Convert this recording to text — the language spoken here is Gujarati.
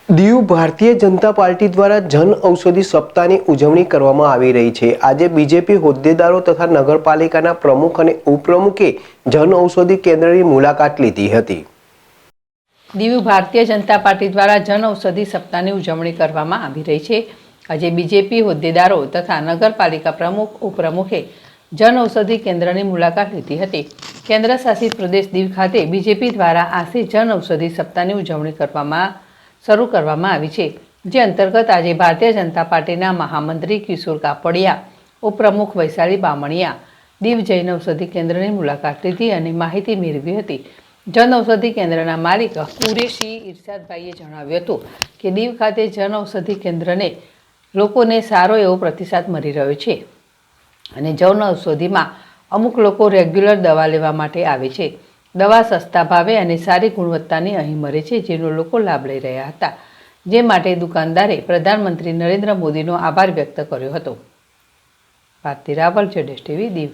દીવ ભારતીય જનતા પાર્ટી દ્વારા જન ઔષધિ સપ્તાહની ઉજવણી કરવામાં આવી રહી છે। આજે બીજેપી હોદ્દેદારો તથા નગરપાલિકાના પ્રમુખ અને ઉપપ્રમુખે જન ઔષધિ કેન્દ્રની મુલાકાત લીધી હતી। દીવ ભારતીય જનતા પાર્ટી દ્વારા જન ઔષધિ સપ્તાહની ઉજવણી કરવામાં આવી રહી છે। આજે બીજેપી હોદ્દેદારો તથા નગરપાલિકા પ્રમુખ ઉપપ્રમુખે જન ઔષધિ કેન્દ્રની મુલાકાત લીધી હતી। કેન્દ્ર શાસિત પ્રદેશ દીવ ખાતે બીજેપી દ્વારા આજથી જન ઔષધિ સપ્તાહની ઉજવણી શરૂ કરવામાં આવી છે, જે અંતર્ગત આજે ભારતીય જનતા પાર્ટીના મહામંત્રી કિશોર કાપડિયા, ઉપપ્રમુખ વૈશાલી બામણિયા દીવ જન ઔષધિ કેન્દ્રની મુલાકાત લીધી અને માહિતી મેળવી હતી। જન ઔષધિ કેન્દ્રના માલિક કુરેશી ઇરશાદભાઈએ જણાવ્યું હતું કે દીવ ખાતે જન ઔષધિ કેન્દ્રને લોકોને સારો એવો પ્રતિસાદ મળી રહ્યો છે અને જન ઔષધિમાં અમુક લોકો રેગ્યુલર દવા લેવા માટે આવે છે। દવા સસ્તા ભાવે અને સારી ગુણવત્તાની અહીં મળે છે, જેનો લોકો લાભ લઈ રહ્યા હતા, જે માટે દુકાનદારે પ્રધાનમંત્રી નરેન્દ્ર મોદીનો આભાર વ્યક્ત કર્યો હતો। ભારતી રાવલ, જેડેશ ટીવી, દીવ।